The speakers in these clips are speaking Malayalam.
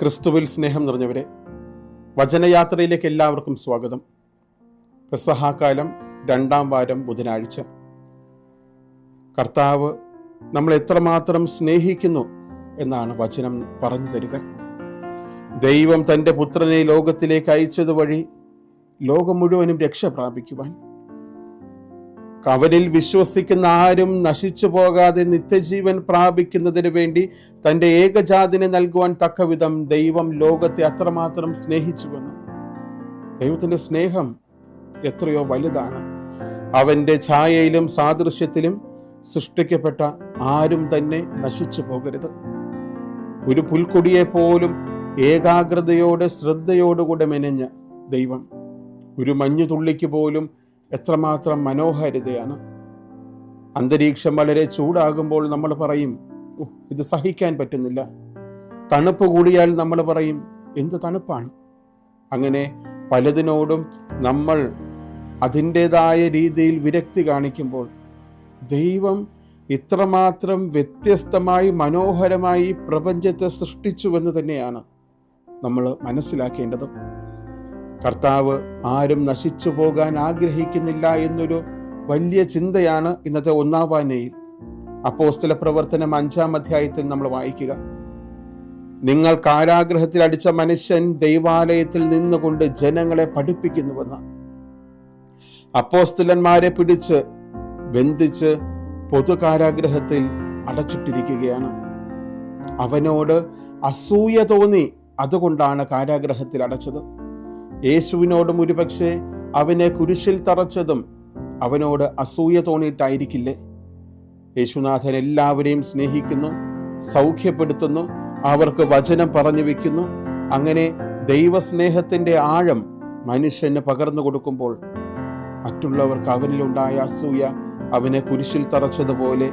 ക്രിസ്തുവിൽ സ്നേഹം നിറഞ്ഞവരെ, വചനയാത്രയിലേക്ക് എല്ലാവർക്കും സ്വാഗതം. പെസഹാകാലം 2-ാം വാരം ബുധനാഴ്ച. കർത്താവ് നമ്മൾ എത്രമാത്രം സ്നേഹിക്കുന്നു എന്നാണ് വചനം പറഞ്ഞു തരിക. ദൈവം തൻ്റെ പുത്രനെ ലോകത്തിലേക്ക് അയച്ചതുവഴി ലോകം മുഴുവനും രക്ഷ പ്രാപിക്കുവാൻ, അവനിൽ വിശ്വസിക്കുന്ന ആരും നശിച്ചു പോകാതെ നിത്യജീവൻ പ്രാപിക്കുന്നതിന് വേണ്ടി തൻ്റെ ഏകജാതിനെ നൽകുവാൻ തക്കവിധം ദൈവം ലോകത്തെ അത്രമാത്രം സ്നേഹിച്ചുവെന്ന്. ദൈവത്തിൻ്റെ സ്നേഹം എത്രയോ വലുതാണ്. അവൻ്റെ ഛായയിലും സാദൃശ്യത്തിലും സൃഷ്ടിക്കപ്പെട്ട ആരും തന്നെ നശിച്ചു പോകരുത്. ഒരു പുൽക്കൊടിയെ പോലും ഏകാഗ്രതയോടെ ശ്രദ്ധയോടുകൂടെ മെനഞ്ഞ ദൈവം ഒരു മഞ്ഞുതുള്ളിക്ക് പോലും എത്രമാത്രം മനോഹാരിതയാണ്. അന്തരീക്ഷം വളരെ ചൂടാകുമ്പോൾ നമ്മൾ പറയും, ഇത് സഹിക്കാൻ പറ്റുന്നില്ല. തണുപ്പ് കൂടിയാൽ നമ്മൾ പറയും, എന്ത് തണുപ്പാണ്. അങ്ങനെ പലതിനോടും നമ്മൾ അതിൻ്റെതായ രീതിയിൽ വിരക്തി കാണിക്കുമ്പോൾ ദൈവം ഇത്രമാത്രം വ്യത്യസ്തമായി മനോഹരമായി പ്രപഞ്ചത്തെ സൃഷ്ടിച്ചുവെന്ന് തന്നെയാണ് നമ്മൾ മനസ്സിലാക്കേണ്ടത്. കർത്താവ് ആരും നശിച്ചു പോകാൻ ആഗ്രഹിക്കുന്നില്ല എന്നൊരു വലിയ ചിന്തയാണ് ഇന്നത്തെ 1-ാം വായനയിൽ അപ്പോസ്തല പ്രവർത്തനം 5-ാം അധ്യായത്തിൽ നമ്മൾ വായിക്കുക. നിങ്ങൾ കാരാഗ്രഹത്തിൽ അടിച്ച മനുഷ്യൻ ദൈവാലയത്തിൽ നിന്നുകൊണ്ട് ജനങ്ങളെ പഠിപ്പിക്കുന്നുവെന്ന്. അപ്പോസ്തലന്മാരെ പിടിച്ച് ബന്ധിച്ച് പൊതു കാരാഗ്രഹത്തിൽ അടച്ചിട്ടിരിക്കുകയാണ്. അവനോട് അസൂയ തോന്നി, അതുകൊണ്ടാണ് കാരാഗ്രഹത്തിൽ അടച്ചത്. യേശുവിനോടും ഒരുപക്ഷെ അവനെ കുരിശിൽ തറച്ചതും അവനോട് അസൂയ തോന്നിയിട്ടായിരിക്കില്ലേ? യേശുനാഥൻ എല്ലാവരെയും സ്നേഹിക്കുന്നു, സൗഖ്യപ്പെടുത്തുന്നു, അവർക്ക് വചനം പറഞ്ഞു വെക്കുന്നു. അങ്ങനെ ദൈവസ്നേഹത്തിൻ്റെ ആഴം മനുഷ്യന് പകർന്നു കൊടുക്കുമ്പോൾ മറ്റുള്ളവർക്ക് അവനിലുണ്ടായ അസൂയ അവനെ കുരിശിൽ തറച്ചതുപോലെ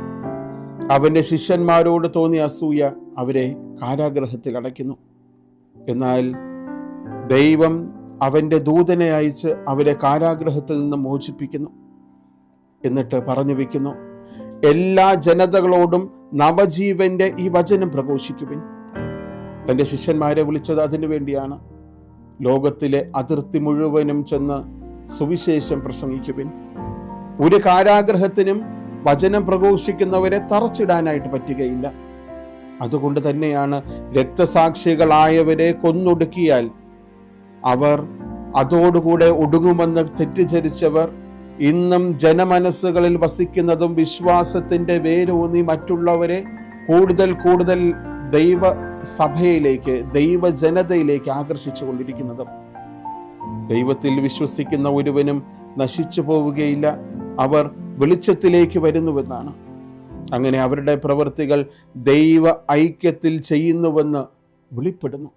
അവൻ്റെ ശിഷ്യന്മാരോട് തോന്നിയ അസൂയ അവരെ കാരാഗ്രഹത്തിൽ അടയ്ക്കുന്നു. എന്നാൽ ദൈവം അവൻ്റെ ദൂതനെ അയച്ച് അവരെ കാരാഗ്രഹത്തിൽ നിന്ന് മോചിപ്പിക്കുന്നു. എന്നിട്ട് പറഞ്ഞു വെക്കുന്നു, എല്ലാ ജനതകളോടും നവജീവന്റെ ഈ വചനം പ്രഘോഷിക്കുവിൻ. തൻ്റെ ശിഷ്യന്മാരെ വിളിച്ചത് അതിനു വേണ്ടിയാണ്. ലോകത്തിലെ അതിർത്തി മുഴുവനും ചെന്ന് സുവിശേഷം പ്രസംഗിക്കുവിൻ. ഒരു കാരാഗ്രഹത്തിനും വചനം പ്രഘോഷിക്കുന്നവരെ തറച്ചിടാനായിട്ട് പറ്റുകയില്ല. അതുകൊണ്ട് തന്നെയാണ് രക്തസാക്ഷികളായവരെ കൊന്നൊടുക്കിയാൽ അവർ അതോടുകൂടെ ഒടുങ്ങുമെന്ന് തെറ്റിദ്ധരിച്ചവർ ഇന്നും ജനമനസ്സുകളിൽ വസിക്കുന്നതും വിശ്വാസത്തിന്റെ വേരൂന്നി മറ്റുള്ളവരെ കൂടുതൽ കൂടുതൽ ദൈവസഭയിലേക്ക്, ദൈവജനതയിലേക്ക് ആകർഷിച്ചു കൊണ്ടിരിക്കുന്നതും. ദൈവത്തിൽ വിശ്വസിക്കുന്ന ഒരുവനും നശിച്ചു പോവുകയില്ല, അവർ വെളിച്ചത്തിലേക്ക് വരുന്നുവെന്നാണ്. അങ്ങനെ അവരുടെ പ്രവൃത്തികൾ ദൈവ ഐക്യത്തിൽ ചെയ്യുന്നുവെന്ന് വെളിപ്പെടുന്നു.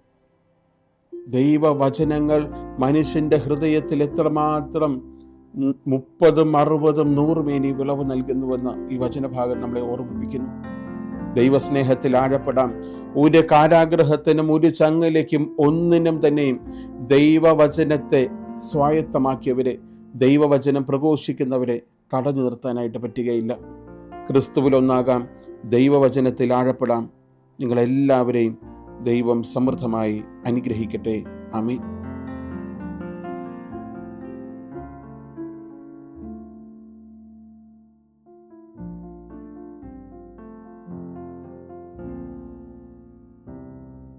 ദൈവവചനങ്ങൾ മനുഷ്യന്റെ ഹൃദയത്തിൽ എത്രമാത്രം 30, 60, 100 മേനി വിളവ് നൽകുന്നുവെന്ന് ഈ വചനഭാഗം നമ്മളെ ഓർമ്മിപ്പിക്കുന്നു. ദൈവസ്നേഹത്തിൽ ആഴപ്പെടാം. ഒരു കാരാഗ്രഹത്തിനും ഒരു ചങ്ങലയ്ക്കും ഒന്നിനും തന്നെയും ദൈവവചനത്തെ സ്വായത്തമാക്കിയവരെ, ദൈവവചനം പ്രഘോഷിക്കുന്നവരെ തടഞ്ഞു നിർത്താനായിട്ട് പറ്റുകയില്ല. ക്രിസ്തുവിൽ ഒന്നാകാം, ദൈവവചനത്തിൽ ആഴപ്പെടാം. നിങ്ങളെല്ലാവരെയും ദൈവം സമൃദ്ധമായി അനുഗ്രഹിക്കട്ടെ. ആമേൻ.